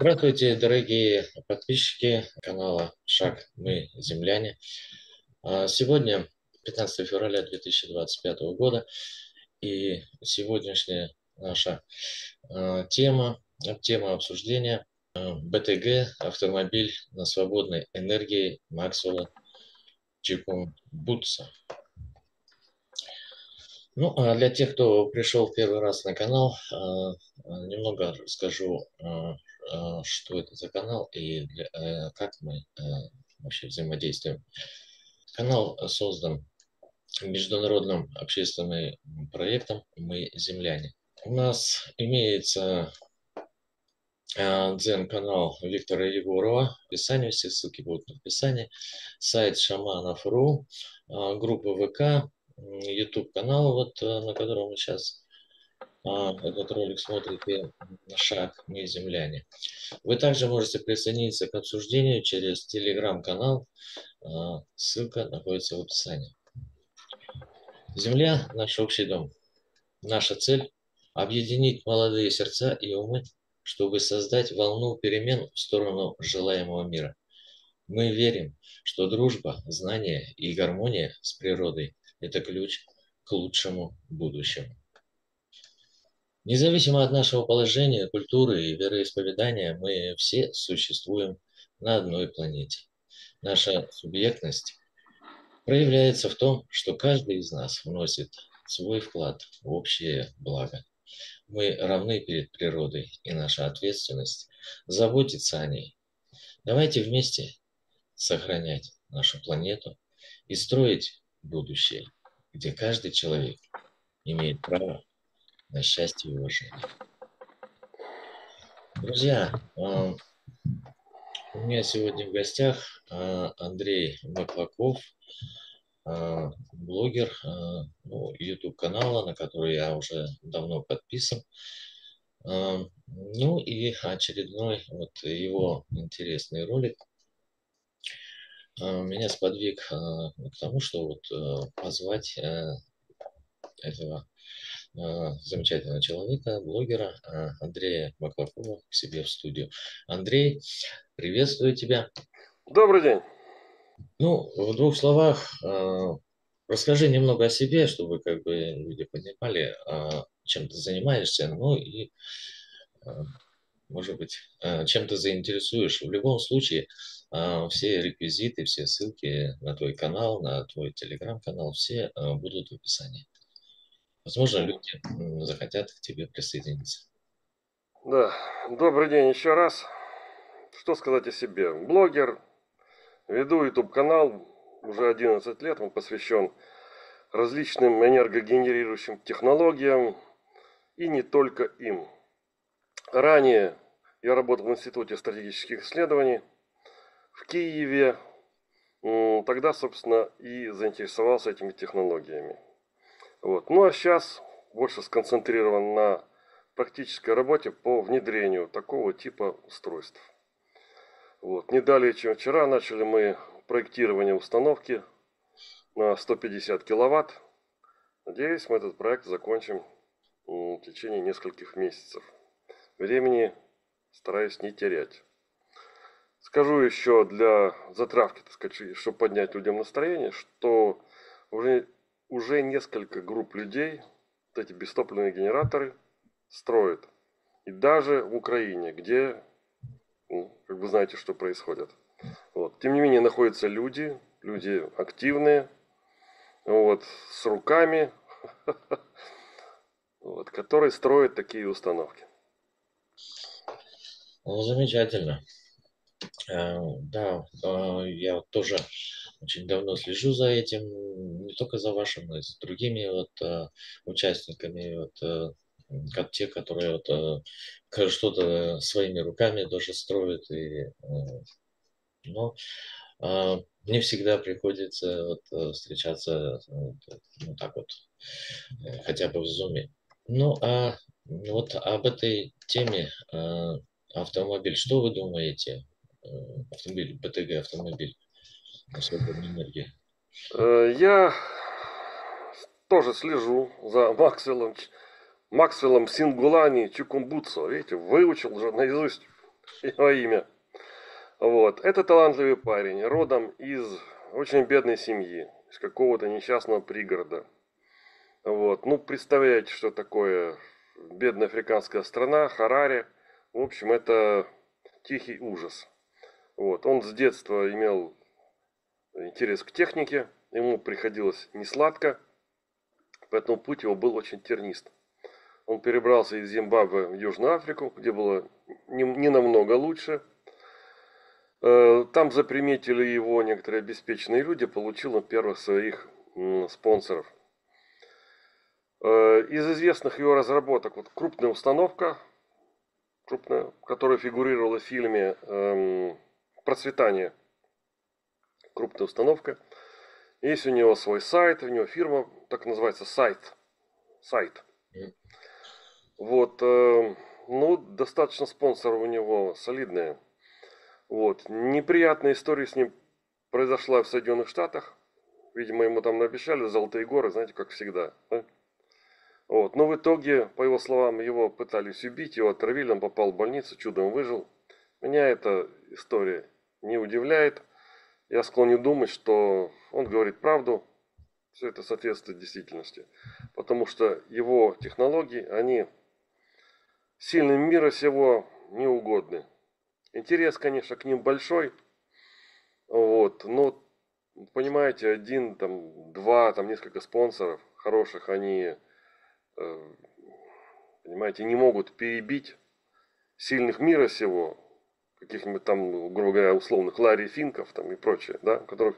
Здравствуйте, дорогие подписчики канала «Шаг мы земляне». Сегодня 15 февраля 2025 года, и сегодняшняя наша тема обсуждения БТГ «Автомобиль на свободной энергии» Максвелла Чикумбутса. Ну, а для тех, кто пришел в первый раз на канал, немного расскажу, что это за канал и как мы вообще взаимодействуем. Канал создан международным общественным проектом «Мы земляне». У нас имеется дзен-канал Виктора Егорова, в описании, все ссылки будут в описании, сайт Шаманов.ру, группа ВК, YouTube-канал, на котором вы сейчас этот ролик смотрите, «Шаг мы земляне». Вы также можете присоединиться к обсуждению через телеграм-канал, ссылка находится в описании. Земля – наш общий дом. Наша цель – объединить молодые сердца и умы, чтобы создать волну перемен в сторону желаемого мира. Мы верим, что дружба, знание и гармония с природой – это ключ к лучшему будущему. Независимо от нашего положения, культуры и вероисповедания, мы все существуем на одной планете. Наша субъектность проявляется в том, что каждый из нас вносит свой вклад в общее благо. Мы равны перед природой, и наша ответственность – заботиться о ней. Давайте вместе сохранять нашу планету и строить будущее, где каждый человек имеет право на счастье и уважение. Друзья, у меня сегодня в гостях Андрей Маклаков, блогер, YouTube-канала, на который я уже давно подписан. Ну и очередной его интересный ролик меня сподвиг к тому, что позвать этого замечательного человека, блогера Андрея Маклакова к себе в студию. Андрей, приветствую тебя. Добрый день. Ну, в двух словах, расскажи немного о себе, чтобы люди понимали, чем ты занимаешься, ну и, может быть, чем ты заинтересуешь. В любом случае, все реквизиты, все ссылки на твой канал, на твой телеграм-канал, все будут в описании. Возможно, люди захотят к тебе присоединиться. Да, добрый день еще раз. Что сказать о себе? Блогер, веду YouTube канал уже 11 лет. Он посвящен различным энергогенерирующим технологиям и не только им. Ранее я работал в Институте стратегических исследований в Киеве. Тогда, собственно, и заинтересовался этими технологиями. Ну а сейчас больше сконцентрирован на практической работе по внедрению такого типа устройств. Не далее, чем вчера, начали мы проектирование установки на 150 киловатт. Надеюсь, мы этот проект закончим в течение нескольких месяцев. Времени стараюсь не терять. Скажу еще для затравки, так сказать, чтобы поднять людям настроение, что уже несколько групп людей эти бестопливные генераторы строят. И даже в Украине, где, как вы знаете, что происходит. Тем не менее, находятся люди активные, с руками, которые строят такие установки. Ну, замечательно. Да, я тоже очень давно слежу за этим, не только за вашим, но и за другими участниками, как те, которые что-то своими руками тоже строят. Но не всегда приходится встречаться хотя бы в зуме. Ну, об этой теме автомобиль. Что вы думаете? Автомобиль, БТГ автомобиль на свободной энергии. Я тоже слежу за Максвеллом Сингулани Чикумбутсо. Видите, выучил уже наизусть его имя. Вот. Это талантливый парень, родом из очень бедной семьи, из какого-то несчастного пригорода. Вот. Ну, представляете, что такое бедная африканская страна, Хараре. В общем, это тихий ужас. Вот. Он с детства имел интерес к технике, ему приходилось несладко, поэтому путь его был очень тернист. Он перебрался из Зимбабве в Южную Африку, где было не намного лучше. Там заприметили его некоторые обеспеченные люди, получил он первых своих спонсоров. Из известных его разработок вот крупная установка, крупная, которая фигурировала в фильме «Процветание». Крупная установка. Есть у него свой сайт, у него фирма, так называется, сайт. Вот, ну, достаточно спонсоров у него солидные. Вот, неприятная история с ним произошла в Соединенных Штатах. Видимо, ему там наобещали золотые горы, знаете, как всегда. Да? Вот, но в итоге, по его словам, его пытались убить, его отравили, он попал в больницу, чудом выжил. Меня эта история не удивляет. Я склонен думать, что он говорит правду, все это соответствует действительности. Потому что его технологии, они сильным мира сего не угодны. Интерес, конечно, к ним большой, вот, но, понимаете, один, там, два, там, несколько спонсоров хороших, они, понимаете, не могут перебить сильных мира сего, каких-нибудь там, грубо говоря, условных Ларри Финков там и прочее, да, у которых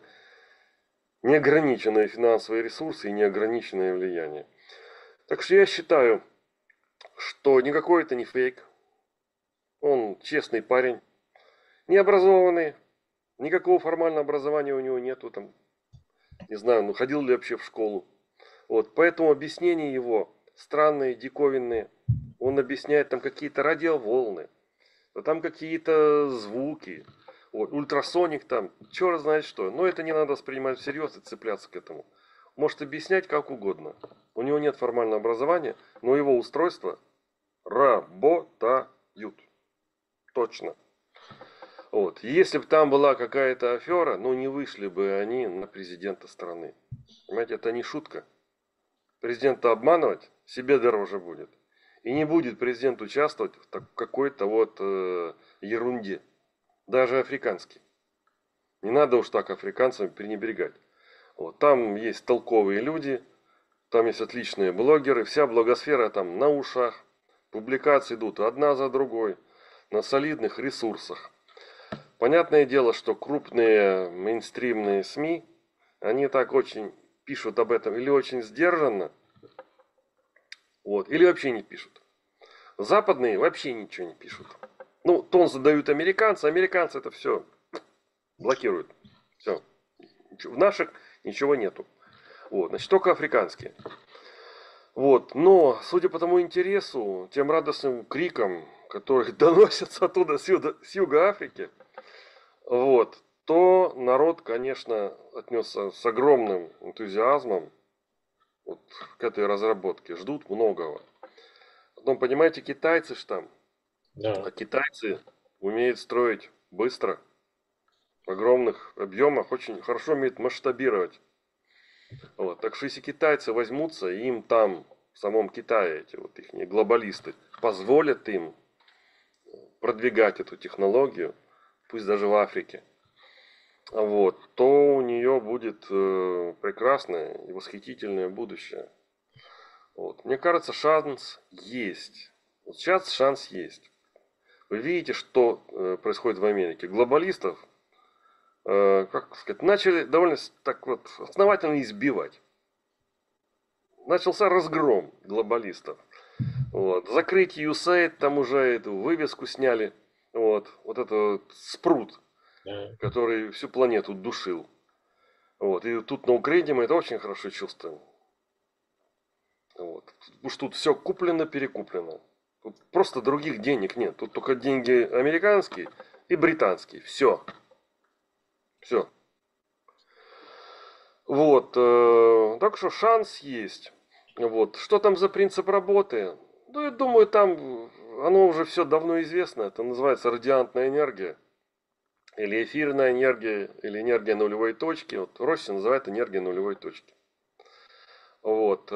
неограниченные финансовые ресурсы и неограниченное влияние. Так что я считаю, что никакой это не фейк. Он честный парень, необразованный, никакого формального образования у него нету, там, не знаю, ну ходил ли вообще в школу. Вот, поэтому объяснения его странные, диковинные. Он объясняет там какие-то радиоволны, а там какие-то звуки, вот, ультрасоник там, черт знает что. Но это не надо воспринимать всерьез и цепляться к этому. Может объяснять как угодно. У него нет формального образования, но его устройства работают. Точно. Вот. Если бы там была какая-то афера, ну не вышли бы они на президента страны. Понимаете, это не шутка. Президента обманывать себе дороже будет. И не будет президент участвовать в какой-то вот ерунде. Даже африканский. Не надо уж так африканцам пренебрегать. Вот. Там есть толковые люди, там есть отличные блогеры. Вся блогосфера там на ушах. Публикации идут одна за другой. На солидных ресурсах. Понятное дело, что крупные мейнстримные СМИ, они так очень пишут об этом или очень сдержанно, вот, или вообще не пишут. Западные вообще ничего не пишут. Ну, тон задают американцы, американцы это все блокируют. Все. В наших ничего нету. Вот, значит, только африканские. Вот, но, судя по тому интересу, тем радостным крикам, которые доносятся оттуда с юга Африки, вот, то народ, конечно, отнесся с огромным энтузиазмом вот, к этой разработке. Ждут многого. Потом, понимаете, китайцы ж там. Да. А китайцы умеют строить быстро, в огромных объемах, очень хорошо умеют масштабировать. Вот. Так что если китайцы возьмутся, и им там, в самом Китае, эти вот их глобалисты, позволят им продвигать эту технологию, пусть даже в Африке, вот, то у нее будет прекрасное и восхитительное будущее. Вот. Мне кажется, шанс есть. Вот сейчас шанс есть. Вы видите, что происходит в Америке. Глобалистов, как сказать, начали довольно так вот основательно избивать. Начался разгром глобалистов. Вот. Закрытие USAID, там уже эту вывеску сняли. Вот это вот спрут, Да. который всю планету душил. Вот. И тут на Украине мы это очень хорошо чувствуем. Вот. Потому что тут все куплено, перекуплено. Тут просто других денег нет. Тут только деньги американские и британские. Все. Все. Вот. Так что шанс есть. Вот. Что там за принцип работы? Ну, я думаю, там оно уже все давно известно. Это называется радиантная энергия. Или эфирная энергия, или энергия нулевой точки. Вот Росси называет энергия нулевой точки. Вот.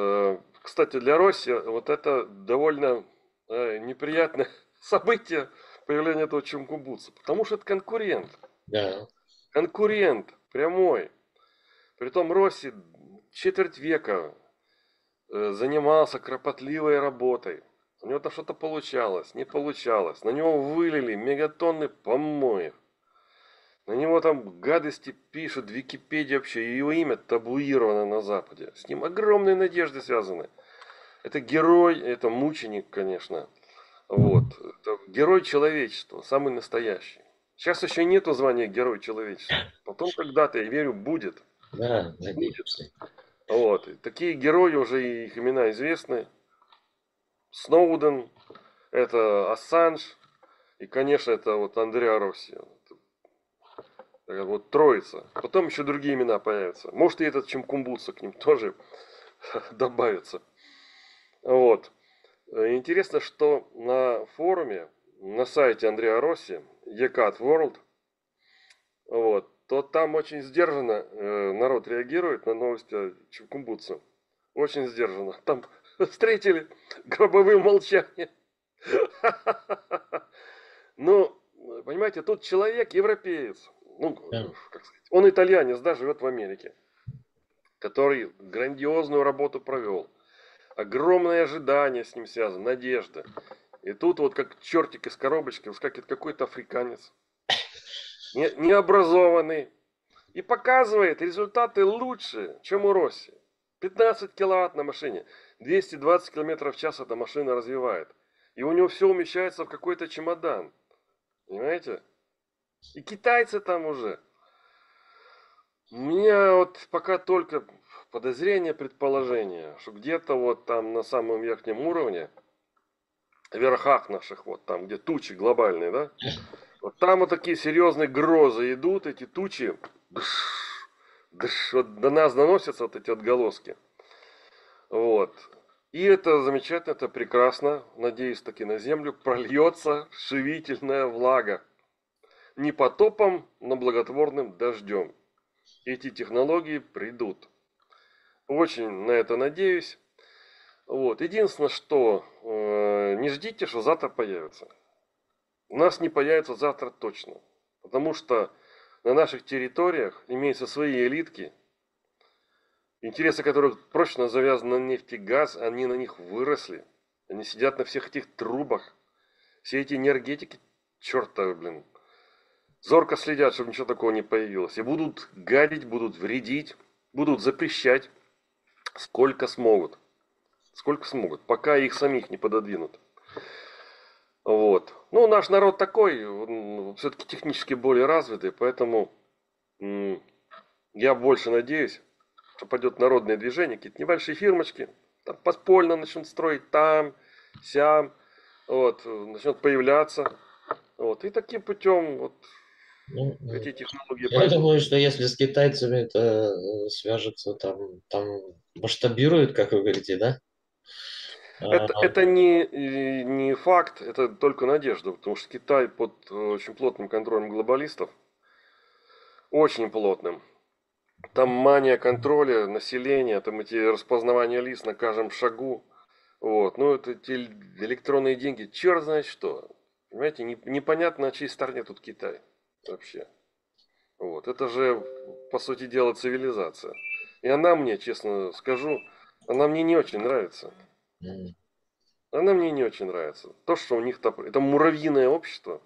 Кстати, для Росси вот это довольно неприятное событие появления этого Чимкубуца. Потому что это конкурент. Да, Конкурент прямой. Притом Росси четверть века занимался кропотливой работой. У него там что-то получалось, не получалось. На него вылили мегатонны помоев. На него там гадости пишут, Википедия вообще, и его имя табуировано на Западе. С ним огромные надежды связаны. Это герой, это мученик, конечно. Вот. Это герой человечества, самый настоящий. Сейчас еще нету звания Герой человечества. Потом когда-то, я верю, будет. да, Будет. надеемся. Вот. И такие герои, уже их имена известны. Сноуден, это Ассанж, и, конечно, это вот Андреа Росси. Вот троица. Потом еще другие имена появятся. Может, и этот Чимкубуца к ним тоже добавится. Вот. Интересно, что на форуме, на сайте Андреа Росси, ECAT World, вот, то там очень сдержанно народ реагирует на новости о Чимкубуце. Очень сдержанно. Там встретили гробовым молчанием. Ну, понимаете, тут человек европеец. Ну, Да. как сказать, он итальянец, да, живет в Америке, который грандиозную работу провел. Огромное ожидание с ним связано, надежда. И тут вот как чертик из коробочки выскакивает какой-то африканец, необразованный, и показывает результаты лучше, чем у Росси. 15 киловатт на машине, 220 километров в час эта машина развивает. И у него все умещается в какой-то чемодан. Понимаете? И китайцы там уже. У меня вот пока только подозрение, предположение, что где-то вот там на самом верхнем уровне, в верхах наших, вот там, где тучи глобальные, да, вот там вот такие серьезные грозы идут, эти тучи, дыш, дыш, вот до нас доносятся вот эти отголоски. Вот. И это замечательно, это прекрасно. Надеюсь, таки на землю прольется живительная влага. Не потопом, но благотворным дождем. Эти технологии придут. Очень на это надеюсь. Вот. Единственное, что не ждите, что завтра появится. У нас не появится завтра точно. Потому что на наших территориях имеются свои элитки, интересы которых прочно завязаны на нефть и газ, они на них выросли. Они сидят на всех этих трубах. Все эти энергетики, чертовы, блин, зорко следят, чтобы ничего такого не появилось. И будут гадить, будут вредить, будут запрещать, сколько смогут. Сколько смогут, пока их самих не пододвинут. Вот. Ну, наш народ такой, он все-таки технически более развитый, поэтому я больше надеюсь, что пойдет народное движение, какие-то небольшие фирмочки, там подпольно начнут строить там, сям, вот, начнут появляться. Вот, и таким путем вот Ну, эти технологии я пойдут. думаю, что если с китайцами это свяжется, там масштабируют, как вы говорите, да? А, Это не факт, это только надежда, потому что Китай под очень плотным контролем глобалистов, очень плотным. Там мания контроля населения, там эти распознавания лиц на каждом шагу. Вот. Ну, это эти электронные деньги, черт знает что. Понимаете, непонятно, на чьей стороне тут Китай вообще. Вот. Это же, по сути дела, цивилизация. И она мне, честно скажу, она мне не очень нравится. м, Она мне не очень нравится. То, что у них там, это муравьиное общество.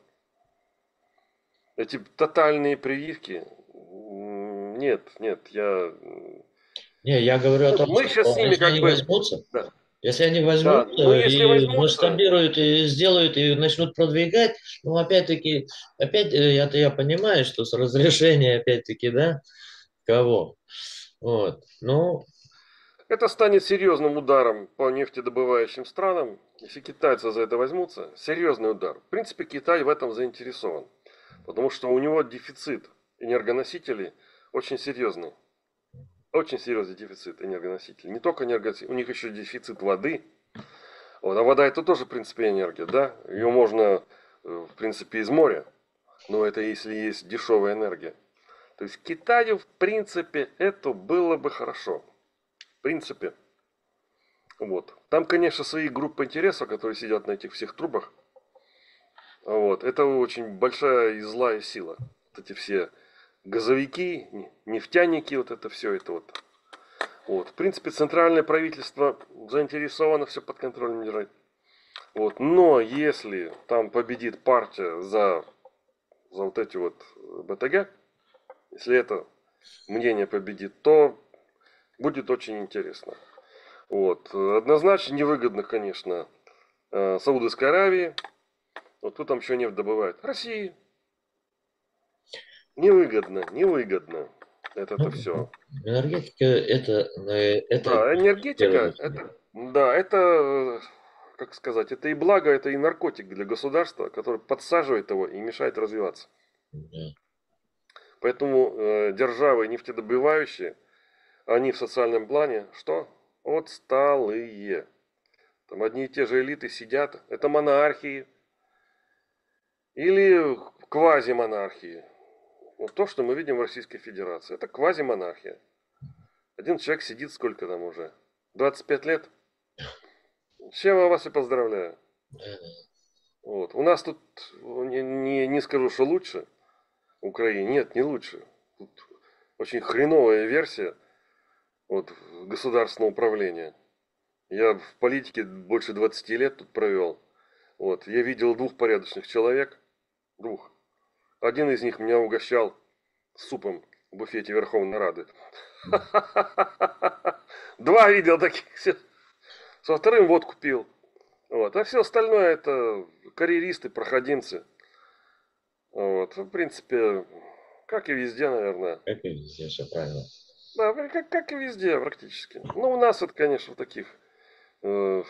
Эти тотальные прививки. Нет, нет, я... Не, я говорю о Ну, том, мы сейчас с что ними если как они бы... возьмутся, Да, если они да, ну возьмутся если и возьмутся, масштабируют, и сделают, и начнут продвигать, ну, опять-таки, опять я понимаю, что с разрешения, опять-таки, да, кого? Вот. Ну, это станет серьезным ударом по нефтедобывающим странам. Если китайцы за это возьмутся, серьезный удар. В принципе, Китай в этом заинтересован. Потому что у него дефицит энергоносителей очень серьезный. Очень серьезный дефицит энергоносителей. Не только энергоносителей, у них еще дефицит воды. Вот, а вода это тоже, в принципе, энергия, да? Ее можно, в принципе, из моря. Но это если есть дешевая энергия. То есть Китаю, в принципе, это было бы хорошо. В принципе. Вот. Там, конечно, свои группы интересов, которые сидят на этих всех трубах. Вот. Это очень большая и злая сила. Вот эти все газовики, нефтяники, вот это все это вот. Вот. В принципе, центральное правительство заинтересовано все под контролем держать. Вот. Но если там победит партия за вот эти вот БТГ, если это мнение победит, то будет очень интересно. Вот. Однозначно невыгодно, конечно, Саудовской Аравии. Вот кто там еще нефть добывает? России. Невыгодно, невыгодно. Это Ну, все. энергетика это Да, в первую энергетика, очередь. это, да, это, как сказать, это и благо, это и наркотик для государства, который подсаживает его и мешает развиваться. Да. Поэтому державы нефтедобывающие, они в социальном плане что? Отсталые. Там одни и те же элиты сидят. Это монархии или квазимонархии. Вот то, что мы видим в Российской Федерации. Это квазимонархия. Один человек сидит сколько там уже? 25 лет? С чем я вас и поздравляю. Да. Вот. У нас тут, не скажу, что лучше. В Украине нет, не лучше. Тут очень хреновая версия вот, государственного управления. Я в политике больше 20 лет тут провел. Вот. Я видел двух порядочных человек. Двух. Один из них меня угощал супом в буфете Верховной Рады. Два видел таких. Со вторым водку пил. Вот. А все остальное это карьеристы, проходимцы. Вот. В принципе, как и везде, наверное. Как и везде, все правильно. Да, как и везде практически. Но у нас это, конечно, в таких э,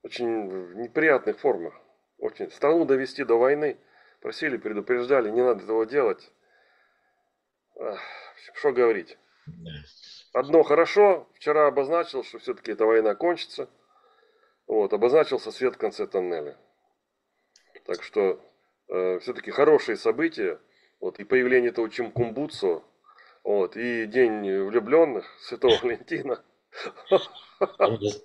очень неприятных формах. Очень. Страну довести до войны. Просили, предупреждали, не надо этого делать. Ах, что говорить. Да. Одно хорошо. Вчера обозначил, что все-таки эта война кончится. Вот, обозначился свет в конце тоннеля. Так что все-таки хорошие события. Вот, и появление этого Чимкумбуцу, вот, и День влюбленных Святого Валентина.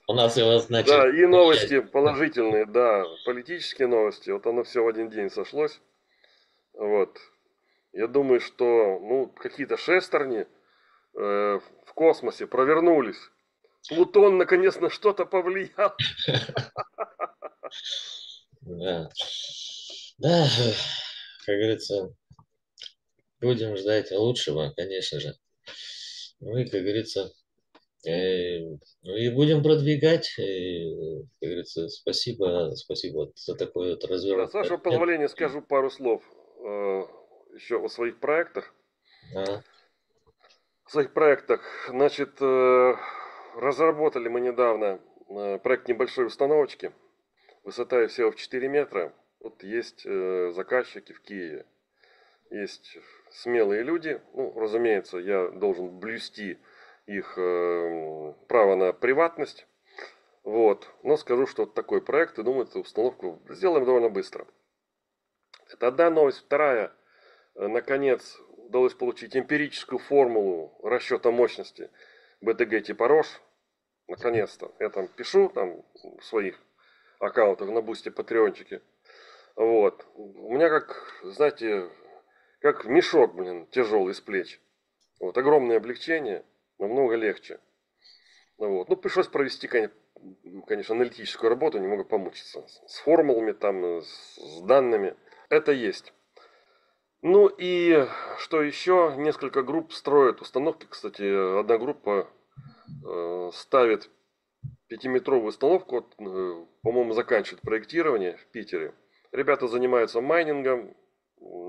У нас его начали Да, и прощать. новости положительные, да, политические новости. Вот оно все в один день сошлось. Вот. Я думаю, что ну, какие-то шестерни в космосе провернулись. Плутон наконец на что-то повлиял. Да. Да, как говорится, будем ждать лучшего, конечно же. Ну и, как говорится, ну и будем продвигать. Как говорится, спасибо вот за такой вот Да, с развернутый вашего ответ. позволения скажу пару слов еще о своих проектах. А, В своих проектах, значит, разработали мы недавно проект небольшой установочки. Высота всего в 4 метра. Вот есть заказчики в Киеве. Есть смелые люди. Ну, разумеется, я должен блюсти их право на приватность. Вот. Но скажу, что вот такой проект, и думаю, эту установку сделаем довольно быстро. Это одна новость. Вторая. Наконец, удалось получить эмпирическую формулу расчета мощности БТГ типа Рош. Наконец-то. Я там пишу там в своих аккаунтах на бусте патреончике. Вот. У меня как, знаете, как мешок, блин, тяжелый с плеч. Вот. Огромное облегчение, намного легче. Вот. Ну, пришлось провести, конечно, аналитическую работу, немного помучиться. С формулами, там, с данными. Это есть. Ну и что еще? Несколько групп строят установки. Кстати, одна группа ставит пятиметровую установку, вот, по-моему, заканчивает проектирование в Питере. Ребята занимаются майнингом,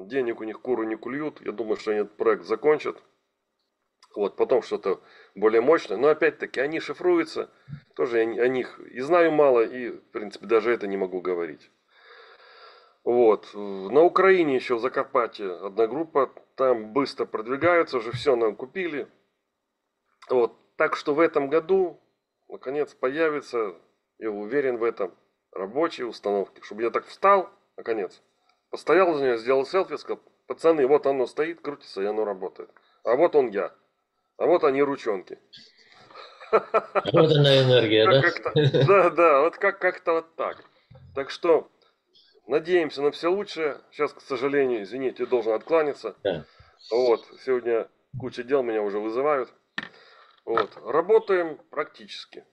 денег у них куры не клюют. Я думаю, что они этот проект закончат. Вот, потом что-то более мощное. Но опять-таки они шифруются. Тоже я о них и знаю мало, и, в принципе, даже это не могу говорить. Вот. На Украине еще в Закарпатье одна группа. Там быстро продвигаются, уже все нам купили. Вот. Так что в этом году, наконец, появится я уверен в этом, рабочие установки, чтобы я так встал, наконец, постоял за нее, сделал селфи, сказал, пацаны, вот оно стоит, крутится, и оно работает. А вот он я, а вот они ручонки. Вот она энергия, Как да? как-то, да, да, вот как-то вот так. Так что надеемся на все лучшее. Сейчас, к сожалению, извините, должен откланяться. Да. Вот, сегодня куча дел меня уже вызывают. Вот, работаем практически.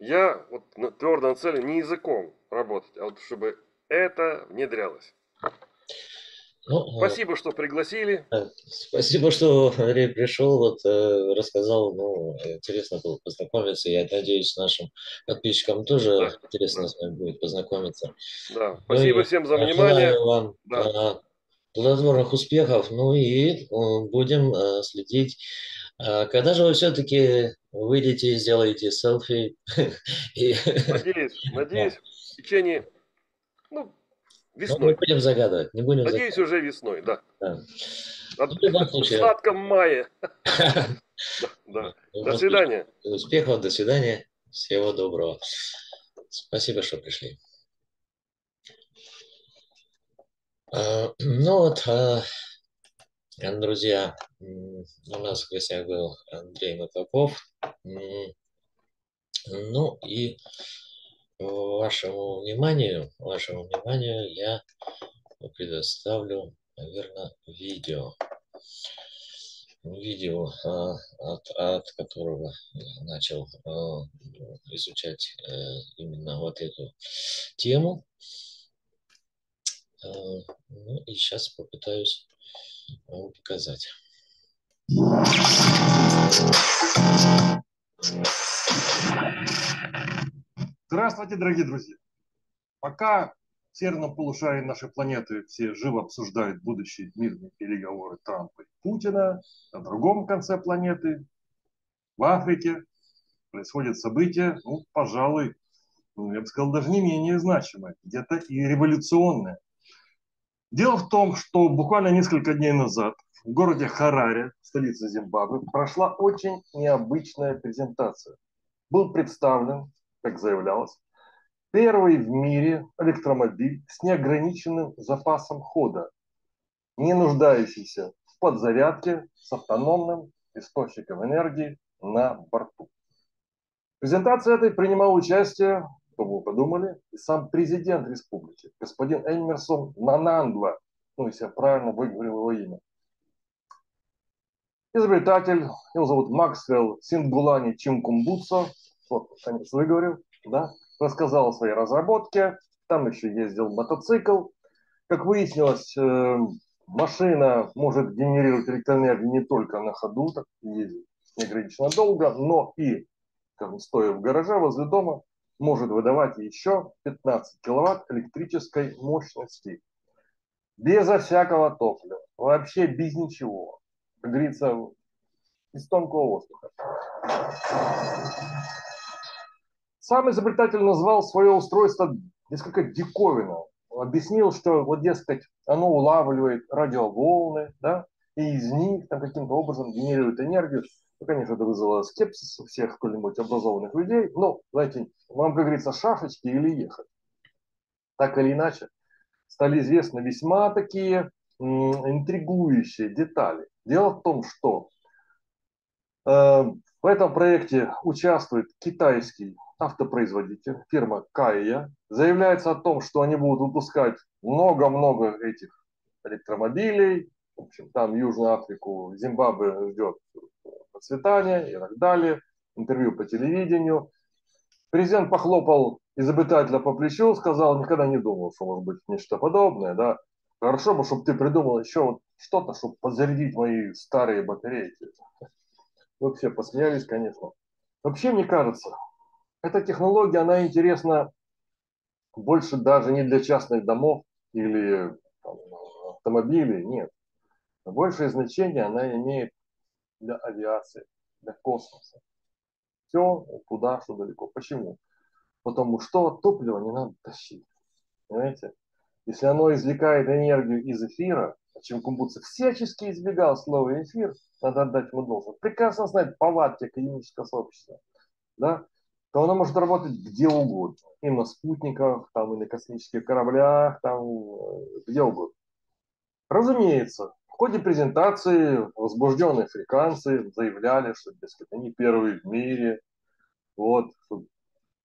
Я вот твердо нацелен не языком работать, а вот чтобы это внедрялось. Ну, Спасибо, что пригласили. спасибо, что Андрей пришел, вот рассказал, ну, интересно было познакомиться. Я надеюсь, нашим подписчикам тоже Да, интересно да, с вами будет познакомиться. да. Ну Спасибо и всем за внимание. желаю вам Да, плодотворных успехов, ну и будем следить. Когда же вы все-таки выйдете и сделаете селфи? И, надеюсь, да. надеюсь, в течение, ну, Ну, не весной. будем загадывать, не будем Надеюсь, загадывать. уже весной, да. Да. От- Ну, в любом в случае, сладком мае. Да, да. в До любом случае, свидания. успехов, до свидания, всего доброго. Спасибо, что пришли. Ну вот, друзья, у нас в гостях был Андрей Мотаков. Ну и вашему вниманию я предоставлю, наверное, видео, от которого я начал изучать именно вот эту тему. Ну и сейчас попытаюсь вам показать. Здравствуйте, дорогие друзья! Пока в северном полушарии нашей планеты все живо обсуждают будущие мирные переговоры Трампа и Путина, на другом конце планеты, в Африке, происходят события, ну, пожалуй, я бы сказал, даже не менее значимые, где-то и революционные. Дело в том, что буквально несколько дней назад в городе Хараре, столице Зимбабве, прошла очень необычная презентация. Был представлен, как заявлялось, первый в мире электромобиль с неограниченным запасом хода, не нуждающийся в подзарядке с автономным источником энергии на борту. В презентации этой принимал участие, что вы подумали, и сам президент республики, господин Эмерсон Нанандва, ну, если я правильно выговорил его имя. Изобретатель, его зовут Максвелл Сингулани Чимкумбуцо, вот, конец выговорил, да, рассказал о своей разработке, там еще ездил мотоцикл. Как выяснилось, машина может генерировать электроэнергию не только на ходу, так и ездить неограниченно долго, но и, скажем, стоя в гараже возле дома, может выдавать еще 15 киловатт электрической мощности. Безо всякого топлива, вообще без ничего. Как говорится, из тонкого воздуха. Сам изобретатель назвал свое устройство несколько диковинным. Объяснил, что вот, дескать, оно улавливает радиоволны, да, и из них там каким-то образом генерирует энергию. Ну, конечно, это вызвало скепсис у всех сколь-нибудь образованных людей. Но, знаете, вам, как говорится, шашечки или ехать. Так или иначе, стали известны весьма такие интригующие детали. Дело в том, что в этом проекте участвует китайский автопроизводитель, фирма Кайя. Заявляется о том, что они будут выпускать много-много этих электромобилей. В общем, там Южную Африку, Зимбабве ждет процветание и так далее. Интервью по телевидению. Президент похлопал изобретателя по плечу, сказал, никогда не думал, что может быть нечто подобное. Да? Хорошо бы, чтобы ты придумал еще вот что-то, чтобы подзарядить мои старые батарейки. Вообще посмеялись, конечно. Вообще, мне кажется, эта технология, она интересна больше даже не для частных домов или там, автомобилей, нет. Большее значение она имеет для авиации, для космоса. Все куда, что далеко. Почему? Потому что топливо не надо тащить. Понимаете? Если оно извлекает энергию из эфира, о чем Кумбуцев всячески избегал слова эфир, надо отдать ему должное. Прекрасно знать повадки академического сообщества. Да? то она может работать где угодно. И на спутниках, там, и на космических кораблях, там, где угодно. Разумеется, в ходе презентации возбужденные африканцы заявляли, что, дескать, они первые в мире, вот,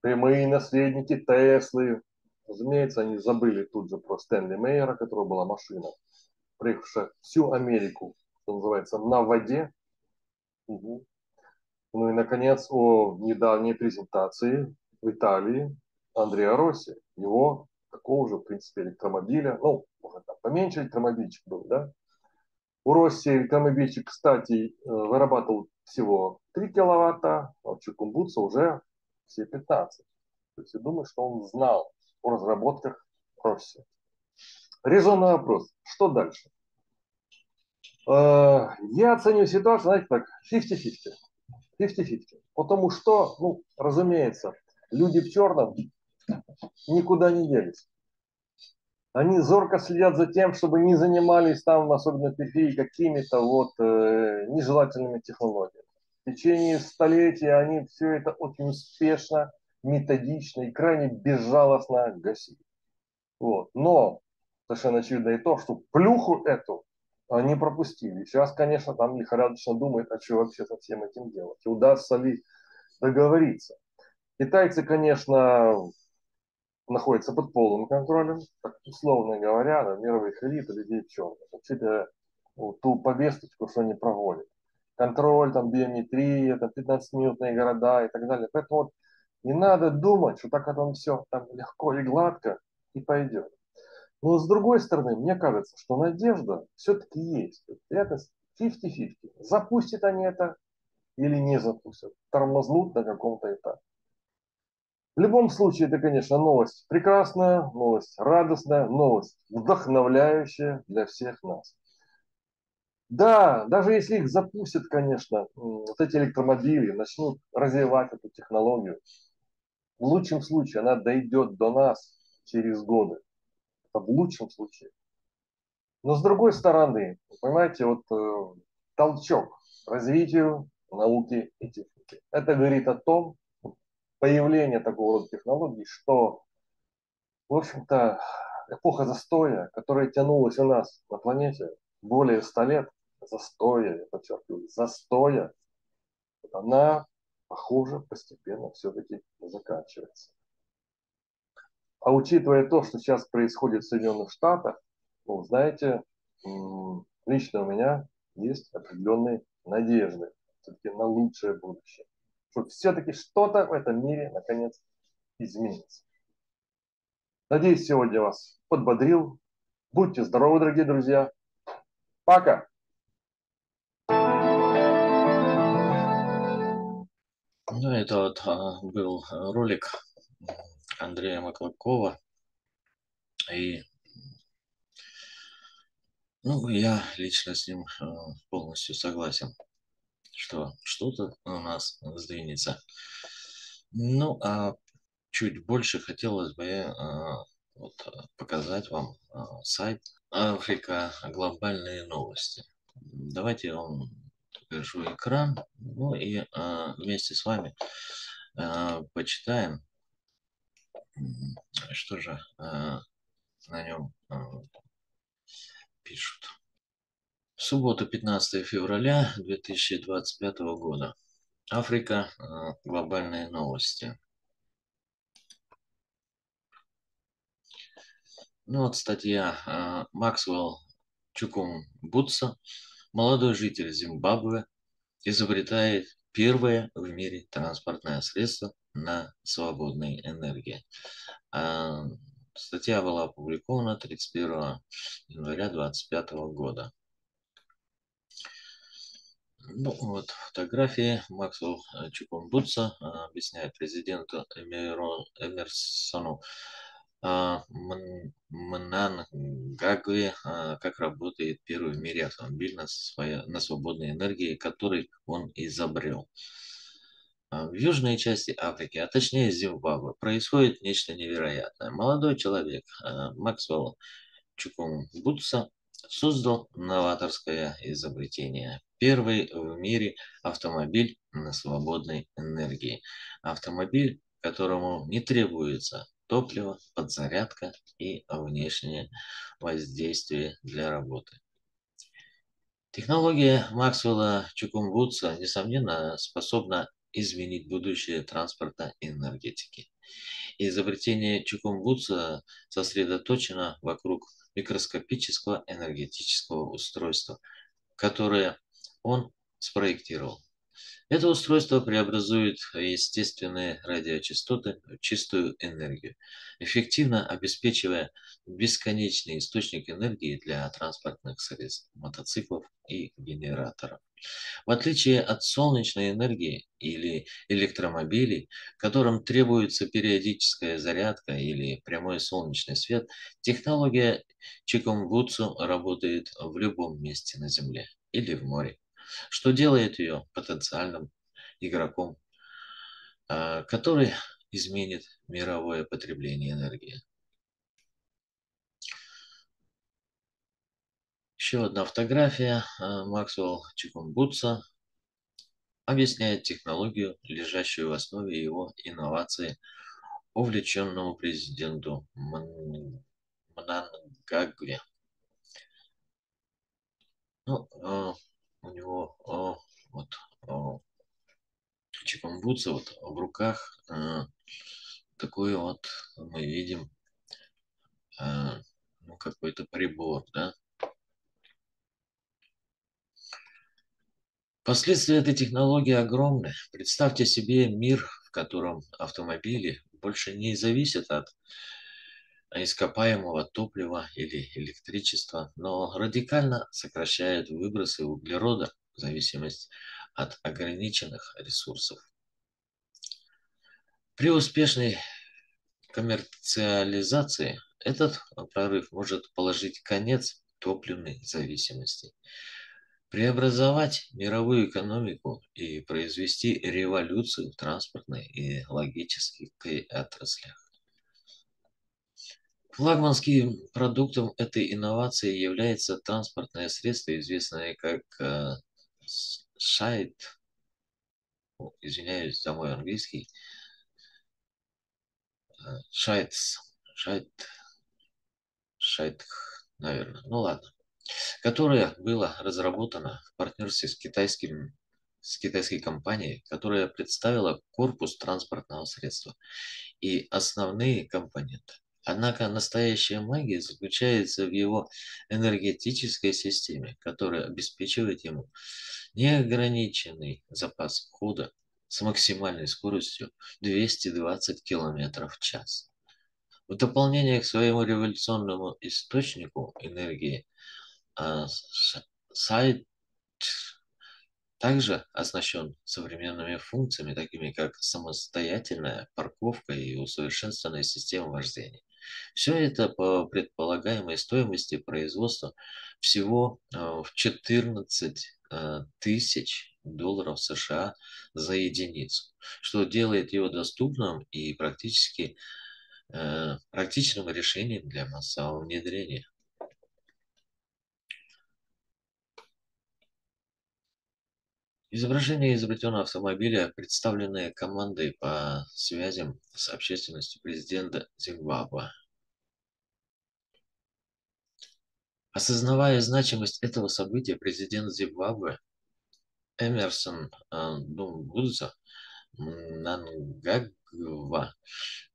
прямые наследники Теслы. Разумеется, они забыли тут же про Стэнли Мейера, у которого была машина, проехавшая всю Америку, что называется, на воде. Угу. Ну и, наконец, о недавней презентации в Италии Андреа Росси, его такого же, в принципе, электромобиля, ну, может, там поменьше электромобильчик был, да. У Росси электромобильчик, кстати, вырабатывал всего 3 киловатта, а у Чукумбутса уже все 15. То есть я думаю, что он знал о разработках Росси. Резонный вопрос. Что дальше? Я оцениваю ситуацию, знаете, так, 50-50. 50-50. Потому что, ну, разумеется, люди в черном никуда не делись. Они зорко следят за тем, чтобы не занимались там, особенно в периферии, какими-то вот нежелательными технологиями. В течение столетий они все это очень успешно, методично и крайне безжалостно гасили. Вот. Но совершенно очевидно и то, что плюху эту они пропустили. Сейчас, конечно, там лихорадочно думают, а что вообще со всем этим делать. И удастся ли договориться. Китайцы, конечно, находятся под полным контролем, так, условно говоря, да, мировых элит и людей в черных. Вообще-то вот, ту повесточку, что они проводят. Контроль, там, биометрия, там, 15-минутные города и так далее. Поэтому вот не надо думать, что так это все там легко и гладко и пойдет. Но с другой стороны, мне кажется, что надежда все-таки есть. Это 50-50. Запустят они это или не запустят. Тормознут на каком-то этапе. В любом случае, это, конечно, новость прекрасная, новость радостная, новость вдохновляющая для всех нас. Да, даже если их запустят, конечно, вот эти электромобили, начнут развивать эту технологию, в лучшем случае она дойдет до нас через годы. Это в лучшем случае. Но с другой стороны, понимаете, вот толчок развитию науки и техники. Это говорит о том, появление такого рода технологий, что, в общем-то, эпоха застоя, которая тянулась у нас на планете более 100 лет, застоя, я подчеркиваю, застоя, она, похоже, постепенно все-таки заканчивается. А учитывая то, что сейчас происходит в Соединенных Штатах, ну, знаете, лично у меня есть определенные надежды все-таки на лучшее будущее. Что все-таки что-то в этом мире наконец изменится. Надеюсь, сегодня вас подбодрил. Будьте здоровы, дорогие друзья. Пока! Ну, это вот был ролик Андрея Маклакова. И, ну, я лично с ним полностью согласен, что что-то у нас сдвинется. Ну, а чуть больше хотелось бы вот, показать вам сайт Африка. Глобальные новости. Давайте я вам покажу экран, ну и вместе с вами почитаем, что же на нем пишут. В субботу, 15 февраля 2025 года. Африка. Глобальные новости. Ну вот статья Максвелл Чукумбутса, молодой житель Зимбабве, изобретает первое в мире транспортное средство на свободной энергии. Статья была опубликована 31 января 2025 года. Ну вот фотографии. Максвелл Чукумбутса объясняет президенту Эмерсону Мнангагве, как работает первый в мире автомобиль на свободной энергии, который он изобрел. В южной части Африки, а точнее Зимбабве, происходит нечто невероятное. Молодой человек Максвелл Чукумбутса создал новаторское изобретение. Первый в мире автомобиль на свободной энергии. Автомобиль, которому не требуется топливо, подзарядка и внешнее воздействие для работы. Технология Максвелла Чукумбутса, несомненно, способна изменить будущее транспорта и энергетики. Изобретение Чукумбутса сосредоточено вокруг микроскопического энергетического устройства, которое он спроектировал. Это устройство преобразует естественные радиочастоты в чистую энергию, эффективно обеспечивая бесконечный источник энергии для транспортных средств, мотоциклов и генераторов. В отличие от солнечной энергии или электромобилей, которым требуется периодическая зарядка или прямой солнечный свет, технология Чикомбутсу работает в любом месте на Земле или в море, что делает ее потенциальным игроком, который изменит мировое потребление энергии. Еще одна фотография Максвелл Чикумбутса объясняет технологию, лежащую в основе его инновации увлеченному президенту Мнангагве. Ну, у него вот Чикумбутса вот в руках такой вот мы видим ну, какой-то прибор, да. Последствия этой технологии огромны. Представьте себе мир, в котором автомобили больше не зависят от ископаемого топлива или электричества, но радикально сокращают выбросы углерода в зависимости от ограниченных ресурсов. При успешной коммерциализации этот прорыв может положить конец топливной зависимости, преобразовать мировую экономику и произвести революцию в транспортной и логистической отраслях. Флагманским продуктом этой инновации является транспортное средство, известное как шайт, извиняюсь за мой английский, шайтс, шайт, шайт, наверное, ну ладно, которое было разработано в партнерстве с китайской компанией, которая представила корпус транспортного средства и основные компоненты. Однако настоящая магия заключается в его энергетической системе, которая обеспечивает ему неограниченный запас хода с максимальной скоростью 220 км в час. В дополнение к своему революционному источнику энергии, сайт также оснащен современными функциями, такими как самостоятельная парковка и усовершенствованная система вождения. Все это по предполагаемой стоимости производства всего в 14 тысяч долларов США за единицу, что делает его доступным и практичным решением для массового внедрения. Изображение изобретенного автомобиля, представленное командой по связям с общественностью президента Зимбабве. Осознавая значимость этого события, президент Зимбабве Эмерсон Думбудза Мнангагва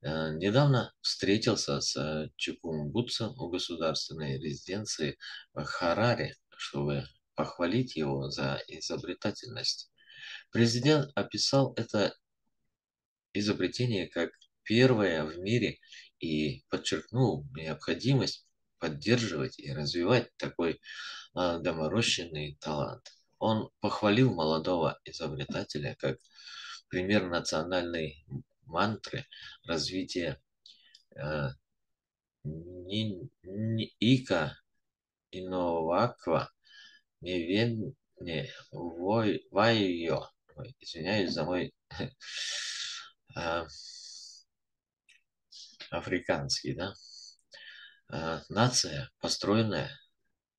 недавно встретился с Чикумбутсом у государственной резиденции в Хараре, чтобы похвалить его за изобретательность. Президент описал это изобретение как первое в мире и подчеркнул необходимость поддерживать и развивать такой доморощенный талант. Он похвалил молодого изобретателя как пример национальной мантры развития ика инноваква неведне вайо. Извиняюсь за мой африканский, да? Нация, построенная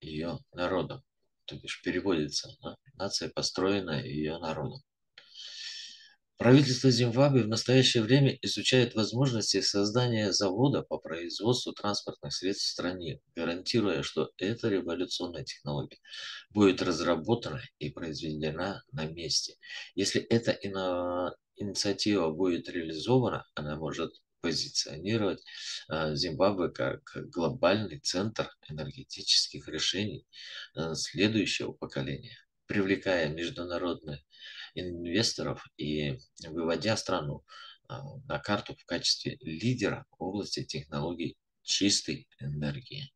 ее народом. То бишь переводится, да? Нация, построенная ее народом. Правительство Зимбабве в настоящее время изучает возможности создания завода по производству транспортных средств в стране, гарантируя, что эта революционная технология будет разработана и произведена на месте. Если эта инициатива будет реализована, она может позиционировать Зимбабве как глобальный центр энергетических решений следующего поколения, привлекая международные инвесторов и выводя страну на карту в качестве лидера в области технологий чистой энергии.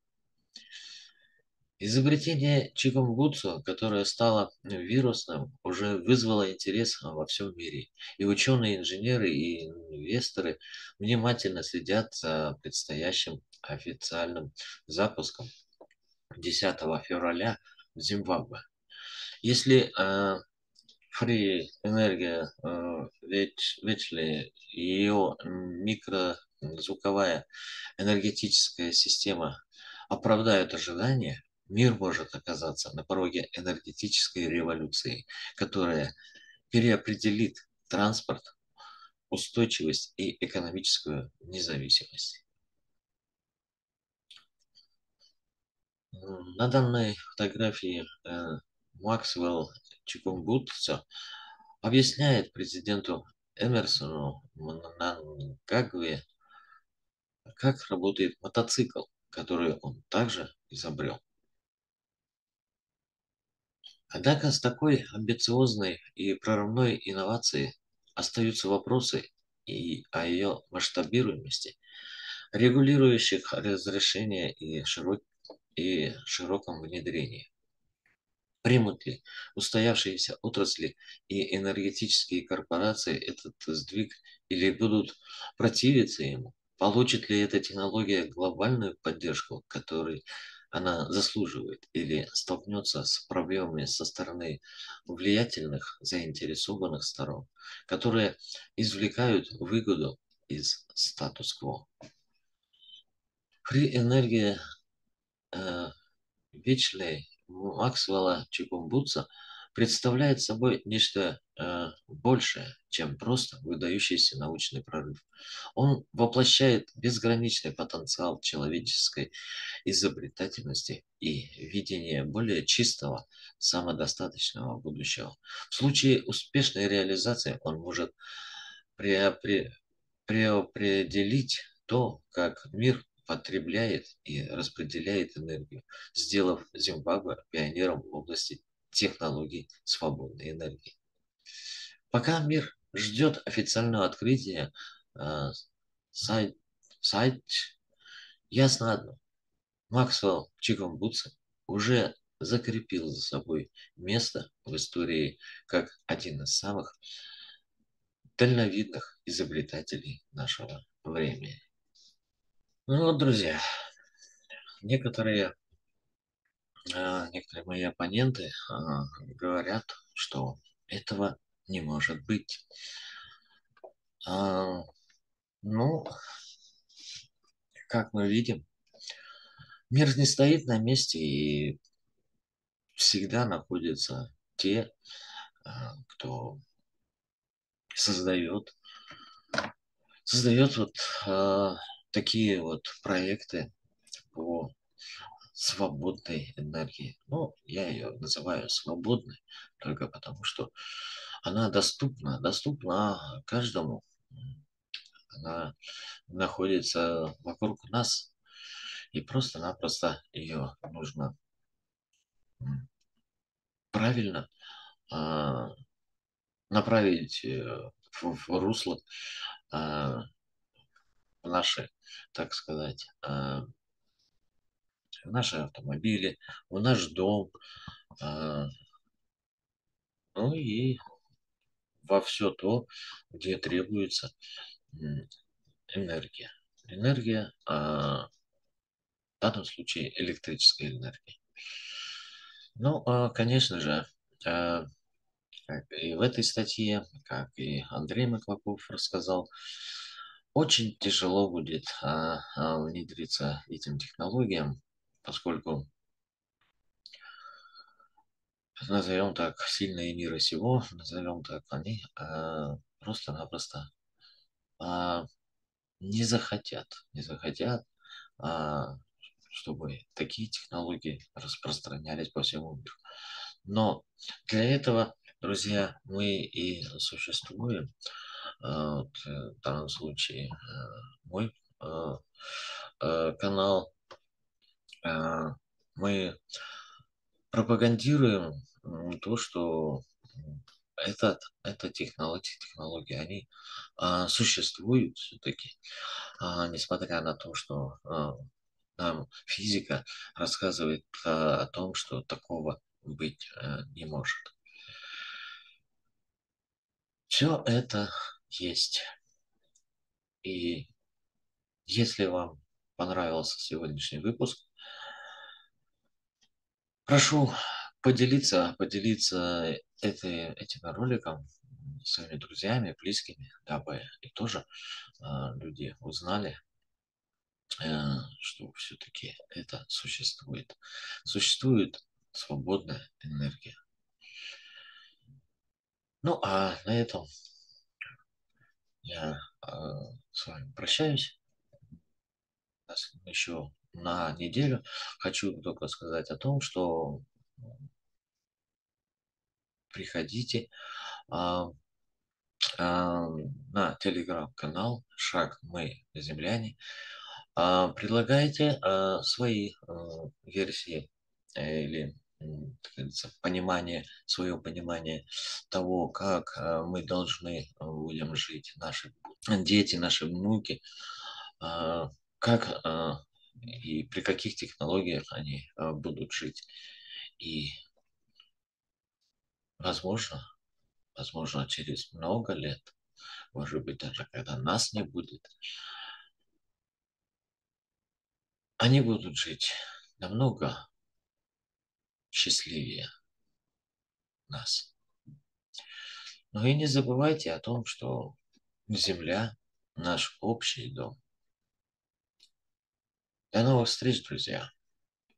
Изобретение чикунгунцу, которое стало вирусным, уже вызвало интерес во всем мире. И ученые, инженеры и инвесторы внимательно следят за предстоящим официальным запуском 10 февраля в Зимбабве. Если Free энергия Вечли, ее микрозвуковая энергетическая система оправдают ожидания, мир может оказаться на пороге энергетической революции, которая переопределит транспорт, устойчивость и экономическую независимость. На данной фотографии Максвелл Чикунгудца объясняет президенту Эмерсону Мнангагве, как работает мотоцикл, который он также изобрел. Однако с такой амбициозной и прорывной инновацией остаются вопросы и о ее масштабируемости, регулирующих разрешения и широком внедрении. Примут ли устоявшиеся отрасли и энергетические корпорации этот сдвиг или будут противиться ему? Получит ли эта технология глобальную поддержку, которой она заслуживает, или столкнется с проблемами со стороны влиятельных заинтересованных сторон, которые извлекают выгоду из статус-кво? Фри энергия Вечный Максвелла Чикунгудца представляет собой нечто большее, чем просто выдающийся научный прорыв. Он воплощает безграничный потенциал человеческой изобретательности и видение более чистого, самодостаточного будущего. В случае успешной реализации он может преопре- преопределить то, как мир потребляет и распределяет энергию, сделав Зимбабве пионером в области технологий свободной энергии. Пока мир ждет официального открытия э, сайт, сайт, ясно одно. Максвелл Чикунгудца уже закрепил за собой место в истории как один из самых дальновидных изобретателей нашего времени. Ну вот, друзья, некоторые, некоторые мои оппоненты говорят, что этого не может быть. А, ну, как мы видим, мир не стоит на месте, и всегда находятся те, кто создает, создает вот такие вот проекты по свободной энергии. Ну, я ее называю свободной только потому, что она доступна каждому. Она находится вокруг нас, и просто-напросто ее нужно правильно а, направить в русло а, в наши, так сказать, в наши автомобили, в наш дом, а, ну и во все то, где требуется энергия. Энергия, в данном случае электрическая энергия. Ну, конечно же, как и в этой статье, как и Андрей Маклаков рассказал, очень тяжело будет внедриться этим технологиям, поскольку назовем так, сильные мира сего, назовем так, они просто-напросто а, не захотят, а, чтобы такие технологии распространялись по всему миру. Но для этого, друзья, мы и существуем. Вот, в данном случае мой канал. Мы пропагандируем то, что эта технологии, они существуют все-таки, несмотря на то, что нам физика рассказывает о том, что такого быть не может. Все это есть. И если вам понравился сегодняшний выпуск, прошу поделиться этим роликом с своими друзьями, близкими, дабы и тоже люди узнали, что все-таки это существует. Существует свободная энергия. Ну, а на этом я с вами прощаюсь. Еще на неделю. Хочу только сказать о том, что приходите на телеграм-канал «Шаг мы земляне». Предлагайте свои версии или, как говорится, свое понимание того, как мы должны будем жить, наши дети, наши внуки, как и при каких технологиях они будут жить. И, возможно, через много лет, может быть, даже когда нас не будет, они будут жить намного счастливее нас. Но и не забывайте о том, что Земля — наш общий дом. До новых встреч, друзья!